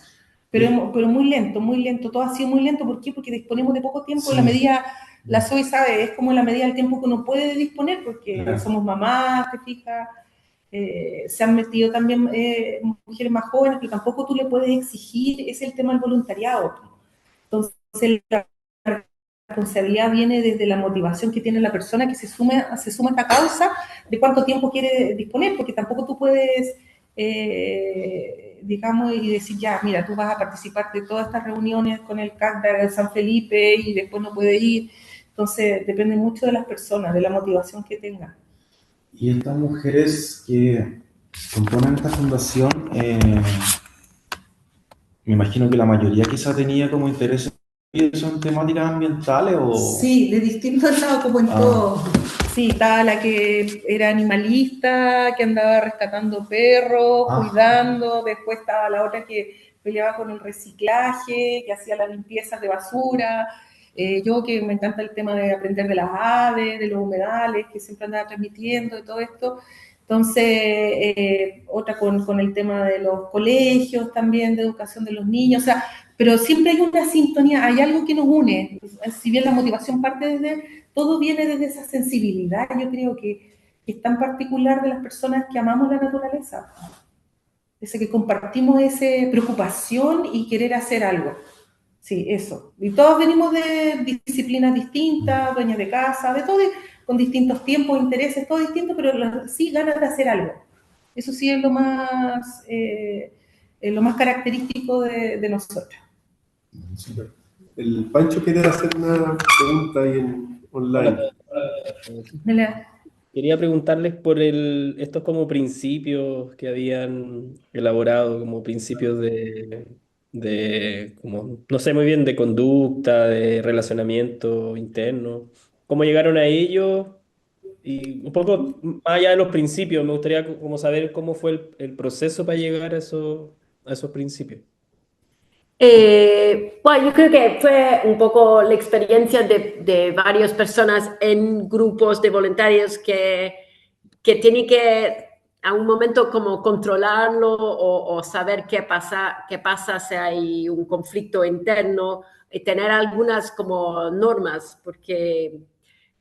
pero muy lento, todo ha sido muy lento. ¿Por qué? Porque disponemos de poco tiempo, Sí. la medida, la Zoe sabe, es como la medida del tiempo que uno puede disponer, porque Claro. somos mamás, te fijas, se han metido también mujeres más jóvenes, pero tampoco tú le puedes exigir, es el tema del voluntariado. Entonces, la responsabilidad viene desde la motivación que tiene la persona que se suma a esta causa, de cuánto tiempo quiere disponer, porque tampoco tú puedes, digamos, y decir, ya, mira, tú vas a participar de todas estas reuniones con el CAC de San Felipe y después no puedes ir. Entonces, depende mucho de las personas, de la motivación que tengan. Y estas mujeres que componen esta fundación, me imagino que la mayoría quizá tenía como interés en temáticas ambientales o... Sí, de distintos lados, como en todo. Sí, estaba la que era animalista, que andaba rescatando perros, cuidando. Después estaba la otra que peleaba con el reciclaje, que hacía la limpieza de basura. Yo que me encanta el tema de aprender de las aves, de los humedales, que siempre andaba transmitiendo, de todo esto. Entonces, otra con el tema de los colegios también, de educación de los niños. O sea, pero siempre hay una sintonía, hay algo que nos une. Si bien la motivación parte todo viene desde esa sensibilidad, yo creo que es tan particular de las personas que amamos la naturaleza. Ese que compartimos esa preocupación y querer hacer algo. Sí, eso. Y todos venimos de disciplinas distintas, dueñas de casa, de todo, con distintos tiempos, intereses, todo distinto, pero sí ganas de hacer algo. Eso sí es lo más característico de nosotros. Super. El Pancho quiere hacer una pregunta ahí online. Hola. Quería preguntarles por estos como principios que habían elaborado, como principios como, no sé muy bien, de conducta, de relacionamiento interno. ¿Cómo llegaron a ellos? Y un poco más allá de los principios, me gustaría como saber cómo fue el proceso para llegar a esos principios. Bueno, yo creo que fue un poco la experiencia de varias personas en grupos de voluntarios que tienen que a un momento como controlarlo o saber qué pasa si hay un conflicto interno y tener algunas como normas, porque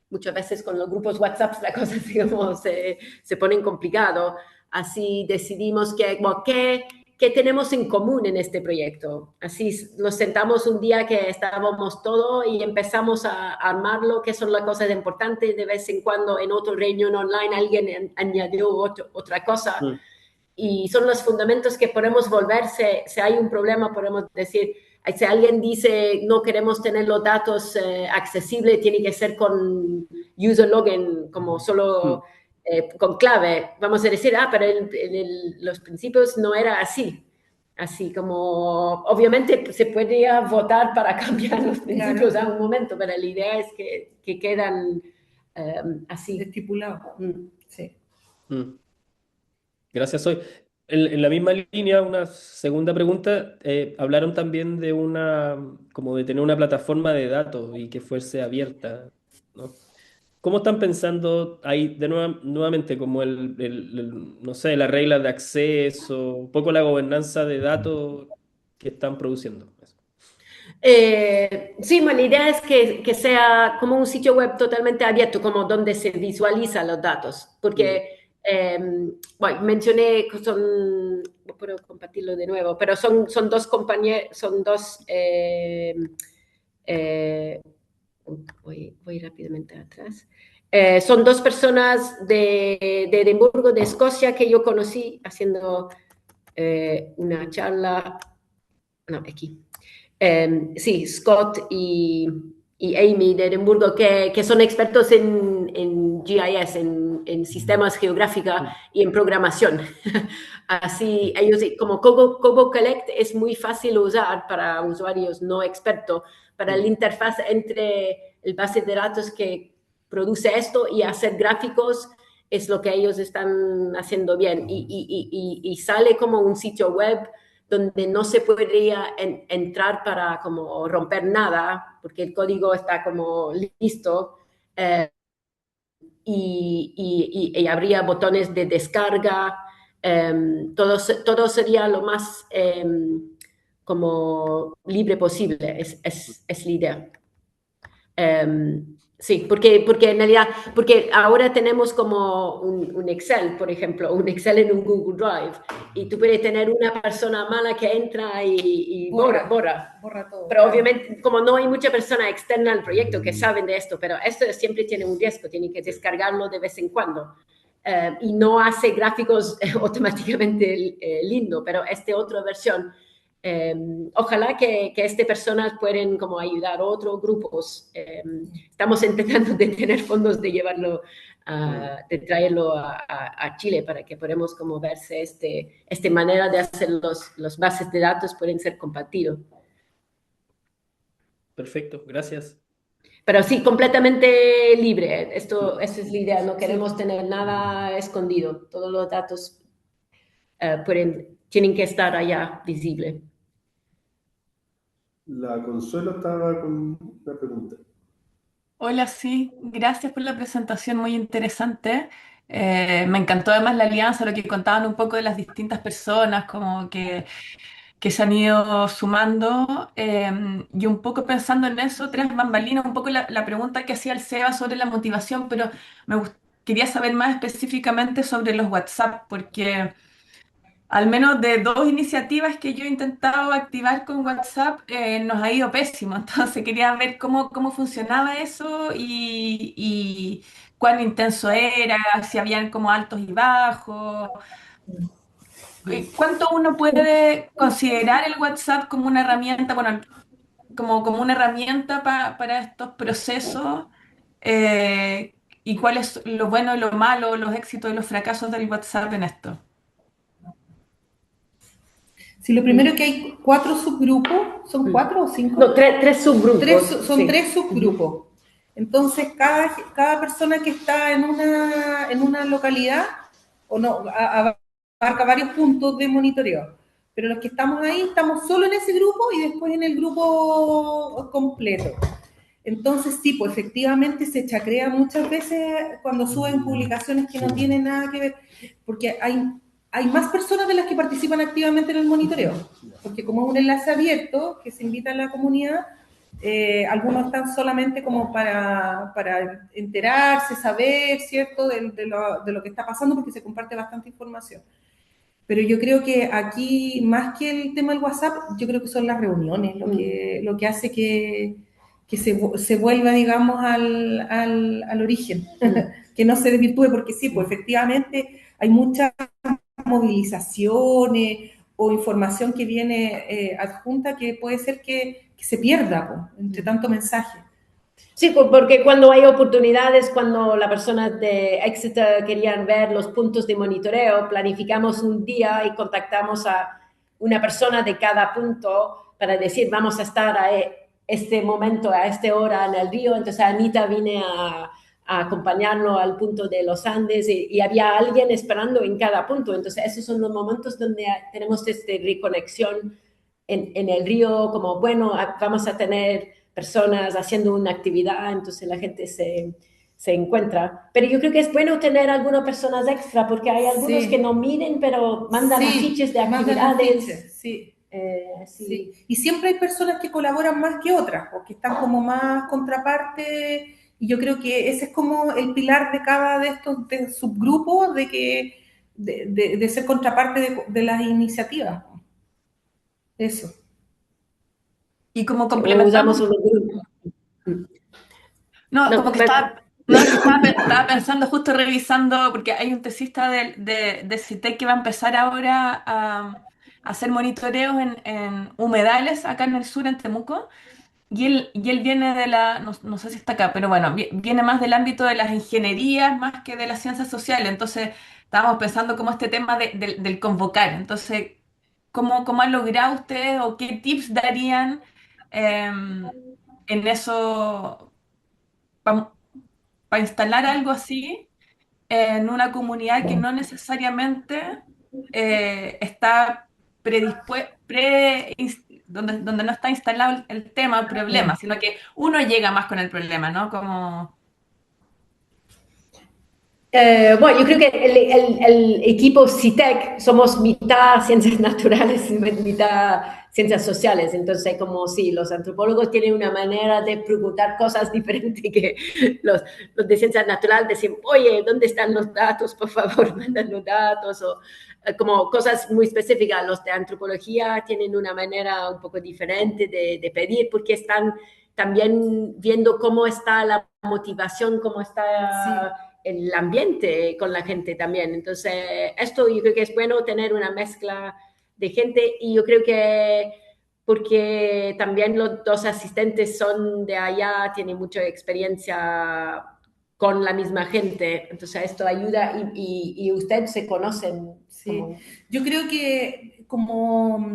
muchas veces con los grupos WhatsApp la cosa digamos, se pone complicado. Así decidimos ¿qué tenemos en común en este proyecto? Así nos sentamos un día que estábamos todos y empezamos a armarlo, qué son las cosas importantes. De vez en cuando en otra reunión online alguien añadió otra cosa. Sí. Y son los fundamentos que podemos volver, si hay un problema podemos decir, si alguien dice no queremos tener los datos accesibles, tiene que ser con user login, como solo con clave. Vamos a decir, pero los principios no era así. Así como, obviamente se podría votar para cambiar los principios a un momento, pero la idea es que quedan así. Estipulados. Sí. Gracias, Soy. En la misma línea, una segunda pregunta, hablaron también de como de tener una plataforma de datos y que fuese abierta, ¿no? ¿Cómo están pensando ahí nuevamente como no sé, las reglas de acceso, un poco la gobernanza de datos que están produciendo? Sí, bueno, la idea es que sea como un sitio web totalmente abierto, como donde se visualizan los datos, porque bueno, mencioné que no puedo compartirlo de nuevo, pero son dos compañeros, son dos eh, voy rápidamente atrás. Son dos personas de Edimburgo, de Escocia, que yo conocí haciendo una charla, no, aquí. Sí, Scott y Amy de Edimburgo, que son expertos en GIS, en sistemas geográficos y en programación. Así, ellos, como Kobo Collect es muy fácil de usar para usuarios no expertos, para la interfaz entre el base de datos que produce esto y hacer gráficos es lo que ellos están haciendo bien. Y sale como un sitio web donde no se podría entrar para como romper nada, porque el código está como listo, eh, y habría botones de descarga, todo sería lo más como libre posible, es la idea. Sí, porque en realidad, porque ahora tenemos como un Excel, por ejemplo, un Excel en un Google Drive, y tú puedes tener una persona mala que entra y borra. Borra todo. Pero obviamente, como no hay mucha persona externa al proyecto que saben de esto, pero esto siempre tiene un riesgo, tienen que descargarlo de vez en cuando. Y no hace gráficos automáticamente lindo, pero esta otra versión, ojalá que estas personas puedan como ayudar a otros grupos. Estamos intentando de tener fondos de llevarlo, de traerlo a Chile para que podamos como verse esta manera de hacer los bases de datos pueden ser compartidos. Perfecto, gracias. Pero sí, completamente libre. Esa es la idea. No queremos tener nada escondido. Todos los datos tienen que estar allá visibles. La Consuelo estaba con una pregunta. Hola, sí, gracias por la presentación, muy interesante. Me encantó además la alianza, lo que contaban un poco de las distintas personas, como que se han ido sumando. Y un poco pensando en eso, tras bambalinas, un poco la pregunta que hacía el Seba sobre la motivación, pero quería saber más específicamente sobre los WhatsApp, porque al menos de dos iniciativas que yo he intentado activar con WhatsApp, nos ha ido pésimo. Entonces quería ver cómo funcionaba eso y cuán intenso era, si habían como altos y bajos. ¿Cuánto uno puede considerar el WhatsApp como una herramienta, bueno, como una herramienta para estos procesos? ¿Y cuál es lo bueno y lo malo, los éxitos y los fracasos del WhatsApp en esto? Sí, lo primero es que hay 4 subgrupos, ¿son 4 o 5? No, tres subgrupos. Son Sí. 3 subgrupos. Entonces, cada persona que está en una localidad, o no, abarca varios puntos de monitoreo. Pero los que estamos ahí, estamos solo en ese grupo y después en el grupo completo. Entonces, sí, pues efectivamente se chacrea muchas veces cuando suben publicaciones que no tienen nada que ver, porque hay más personas de las que participan activamente en el monitoreo, porque como es un enlace abierto que se invita a la comunidad, algunos están solamente como para enterarse, saber, ¿cierto?, de lo que está pasando, porque se comparte bastante información. Pero yo creo que aquí, más que el tema del WhatsApp, yo creo que son las reuniones lo que hace que se vuelva, digamos, al origen, que no se desvirtúe, porque sí, pues efectivamente hay muchas movilizaciones o información que viene adjunta que puede ser que se pierda entre tanto mensaje. Sí, porque cuando hay oportunidades, cuando la persona de Exeter querían ver los puntos de monitoreo, planificamos un día y contactamos a una persona de cada punto para decir, vamos a estar a este momento, a esta hora en el río. Entonces Anita vine a acompañarnos al punto de los Andes y había alguien esperando en cada punto. Entonces esos son los momentos donde tenemos esta reconexión en el río, como bueno, vamos a tener personas haciendo una actividad, entonces la gente se encuentra. Pero yo creo que es bueno tener algunas personas extra, porque hay algunos que no miren, pero mandan afiches de actividades. Sí. Y siempre hay personas que colaboran más que otras, o que están como más contraparte, y yo creo que ese es como el pilar de cada de estos subgrupos, de ser contraparte de las iniciativas. Eso. Y como Usamos complementamos, un grupo. no, No, como que estaba, no, es que estaba pensando, justo revisando, porque hay un tesista de CITEC que va a empezar ahora a hacer monitoreos en humedales acá en el sur, en Temuco. Y él viene de no sé si está acá, pero bueno, viene más del ámbito de las ingenierías más que de las ciencias sociales. Entonces, estábamos pensando como este tema del convocar. Entonces, ¿cómo han logrado ustedes o qué tips darían en eso para instalar algo así en una comunidad que no necesariamente está donde no está instalado el tema, el problema, sino que uno llega más con el problema, ¿no? Como, Bueno, yo creo que el equipo CITEC somos mitad ciencias naturales y mitad ciencias sociales. Entonces, como sí, los antropólogos tienen una manera de preguntar cosas diferentes que los de ciencias naturales. Decimos, oye, ¿dónde están los datos? Por favor, mandan los datos. O como cosas muy específicas. Los de antropología tienen una manera un poco diferente de pedir porque están también viendo cómo está la motivación, cómo está el ambiente con la gente también. Entonces, esto yo creo que es bueno tener una mezcla de gente y yo creo que porque también los dos asistentes son de allá, tienen mucha experiencia con la misma gente, entonces esto ayuda y ustedes se conocen. Sí, Como... yo creo que como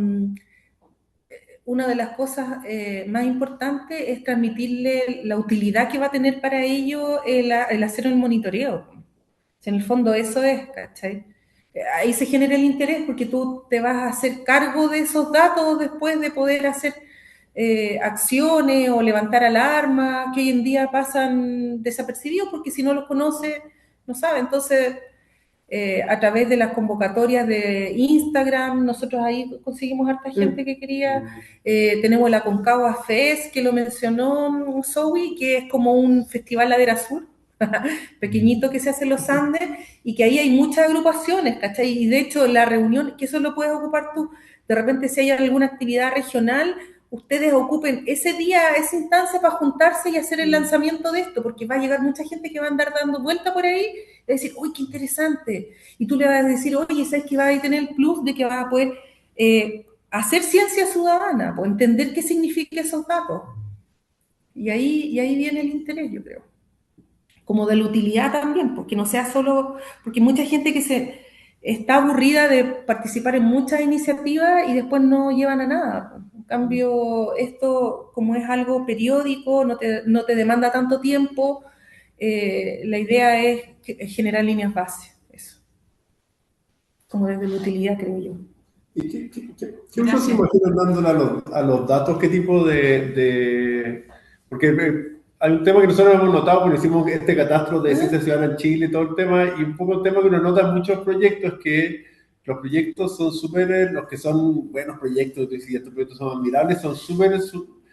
una de las cosas más importantes es transmitirle la utilidad que va a tener para ello el hacer el monitoreo. En el fondo eso es, ¿cachai? Ahí se genera el interés porque tú te vas a hacer cargo de esos datos después de poder hacer acciones o levantar alarmas que hoy en día pasan desapercibidos porque si no los conoce, no sabe. Entonces, a través de las convocatorias de Instagram, nosotros ahí conseguimos harta gente que quería. Tenemos la Concagua Fest, que lo mencionó Zoe, que es como un festival ladera sur, pequeñito que se hace en los Andes, y que ahí hay muchas agrupaciones, ¿cachai? Y de hecho la reunión, que eso lo puedes ocupar tú, de repente si hay alguna actividad regional, ustedes ocupen ese día, esa instancia para juntarse y hacer el lanzamiento de esto, porque va a llegar mucha gente que va a andar dando vuelta por ahí y decir, uy, qué interesante. Y tú le vas a decir, oye, ¿sabes que vas a tener el plus de que vas a poder hacer ciencia ciudadana, o entender qué significa esos datos? Y ahí viene el interés, yo creo. Como de la utilidad también, porque no sea solo, porque mucha gente que se está aburrida de participar en muchas iniciativas y después no llevan a nada. En cambio, esto como es algo periódico, no te demanda tanto tiempo, la idea es generar líneas base, eso, como desde la utilidad, creo yo. ¿Y qué uso se imaginan dándole a los datos? ¿Qué tipo porque hay un tema que nosotros hemos notado porque hicimos este catastro de ciencia ciudadana en Chile y todo el tema, y un poco el tema que uno nota en muchos proyectos es que los proyectos son súper, los que son buenos proyectos, y estos proyectos son admirables, son súper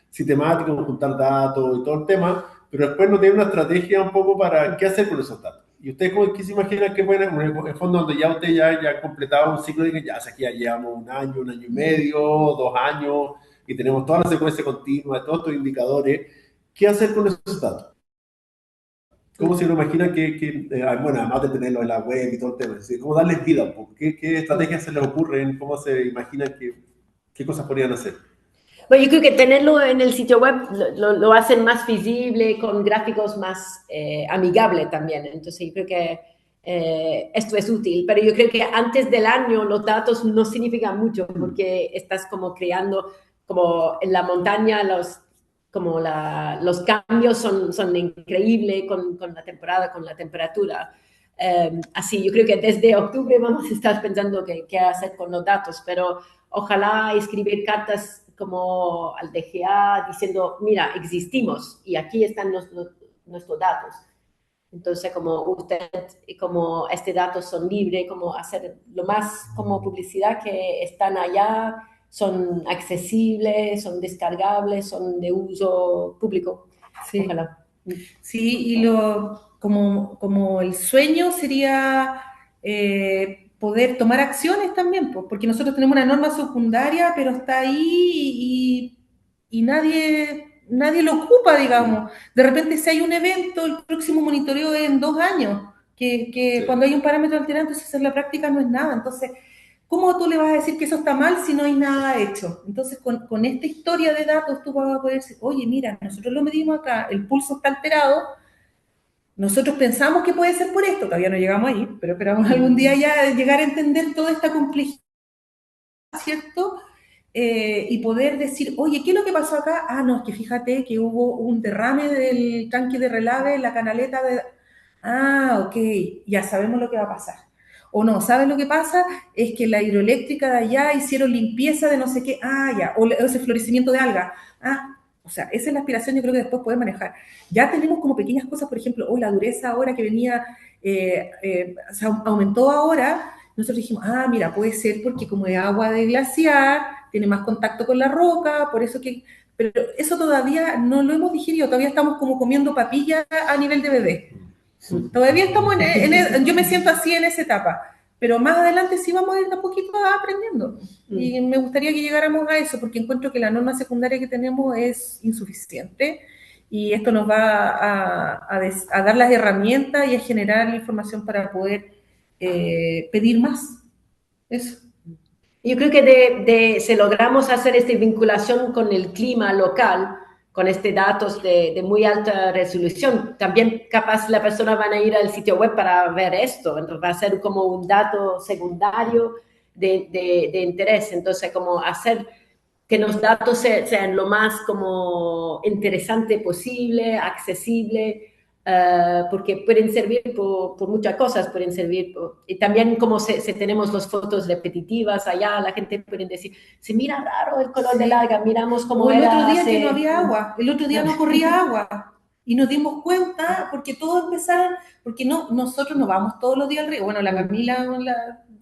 sistemáticos, juntar datos y todo el tema, pero después no tienen una estrategia un poco para qué hacer con esos datos. ¿Y ustedes qué se imaginan que pueden, en el fondo, donde ya usted ya ha completado un ciclo de que ya, aquí ya llevamos un año y medio, 2 años, y tenemos toda la secuencia continua, todos estos indicadores, ¿qué hacer con esos datos? ¿Cómo se lo imagina bueno, además de tenerlo en la web y todo el tema, ¿sí? ¿Cómo darles vida un poco? ¿Qué estrategias se les ocurren? ¿Cómo se imaginan qué cosas podrían hacer? Bueno, yo creo que tenerlo en el sitio web lo hacen más visible, con gráficos más amigables también. Entonces, yo creo que esto es útil. Pero yo creo que antes del año los datos no significan mucho porque estás como creando, como en la montaña, los cambios son increíbles con la temporada, con la temperatura. Así, yo creo que desde octubre vamos a estar pensando qué hacer con los datos, pero ojalá escribir cartas como al DGA diciendo, mira, existimos y aquí están nuestros datos. Entonces, como este datos son libres, como hacer lo más como publicidad que están allá, son accesibles, son descargables, son de uso público. Sí. Ojalá. Sí, y como el sueño sería poder tomar acciones también, porque nosotros tenemos una norma secundaria, pero está ahí y y nadie lo ocupa, digamos. De repente, si hay un evento, el próximo monitoreo es en 2 años, que cuando hay un parámetro alterado, entonces en la práctica no es nada. Entonces, ¿cómo tú le vas a decir que eso está mal si no hay nada hecho? Entonces, con esta historia de datos, tú vas a poder decir, oye, mira, nosotros lo medimos acá, el pulso está alterado, nosotros pensamos que puede ser por esto, todavía no llegamos ahí, pero esperamos algún día ya llegar a entender toda esta complejidad, ¿cierto? Y poder decir, oye, ¿qué es lo que pasó acá? Ah, no, es que fíjate que hubo un derrame del tanque de relave en la canaleta de... Ah, ok, ya sabemos lo que va a pasar. O no, ¿sabes lo que pasa? Es que la hidroeléctrica de allá hicieron limpieza de no sé qué, ah, ya, o ese florecimiento de alga. Ah, o sea, esa es la aspiración, yo creo que después puede manejar. Ya tenemos como pequeñas cosas, por ejemplo, la dureza ahora que venía, se aumentó ahora, nosotros dijimos, ah, mira, puede ser porque como es agua de glaciar, tiene más contacto con la roca, por eso que... Pero eso todavía no lo hemos digerido, todavía estamos como comiendo papilla a nivel de bebé. Todavía estamos yo me siento así en esa etapa, pero más adelante sí vamos a ir un poquito aprendiendo. Y me gustaría que llegáramos a eso, porque encuentro que la norma secundaria que tenemos es insuficiente y esto nos va a dar las herramientas y a generar la información para poder pedir más. Eso. Yo creo que si logramos hacer esta vinculación con el clima local, con estos datos de muy alta resolución, también capaz la persona van a ir al sitio web para ver esto, entonces va a ser como un dato secundario de interés, entonces como hacer que los datos sean lo más como interesante posible, accesible, porque pueden servir por muchas cosas, pueden servir, y también como si tenemos las fotos repetitivas allá, la gente puede decir, se mira raro el color del alga, miramos cómo el era otro día hace... que no había agua, el otro día no corría agua, y nos dimos cuenta, porque todos empezaron, porque nosotros no vamos todos los días al río, bueno, la Camila,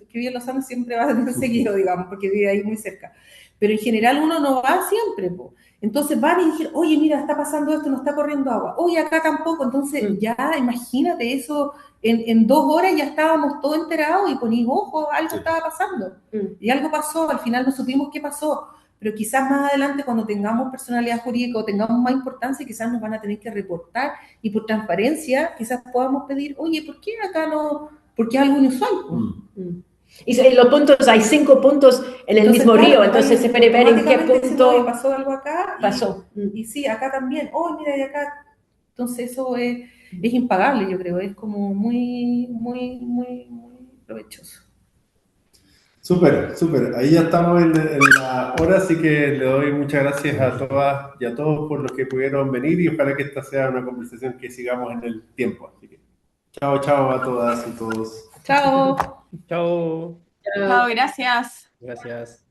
que vive en Los Andes, siempre va seguido, digamos, porque vive ahí muy cerca, pero en general uno no va siempre, po. Entonces van y dijeron, oye, mira, está pasando esto, no está corriendo agua, oye, acá tampoco, entonces ya, imagínate eso, en 2 horas ya estábamos todos enterados y poní, ojo, algo estaba pasando, y algo pasó, al final no supimos qué pasó, pero quizás más adelante cuando tengamos personalidad jurídica o tengamos más importancia, quizás nos van a tener que reportar y por transparencia quizás podamos pedir, oye, ¿por qué acá no? Porque es algo inusual. Y los puntos, hay 5 puntos en el mismo río, entonces se puede ver en qué punto pasó algo acá pasó. Y sí, acá también, oh, mira, y acá. Entonces eso es impagable, yo creo, es como muy, muy, muy, muy provechoso. Súper, súper. Ahí ya estamos en la hora, así que le doy muchas gracias a todas y a todos por los que pudieron venir y ojalá que esta sea una conversación que sigamos en el tiempo. Así que chao, chao a todas y todos. Chao. Chao. Chao, gracias. Gracias.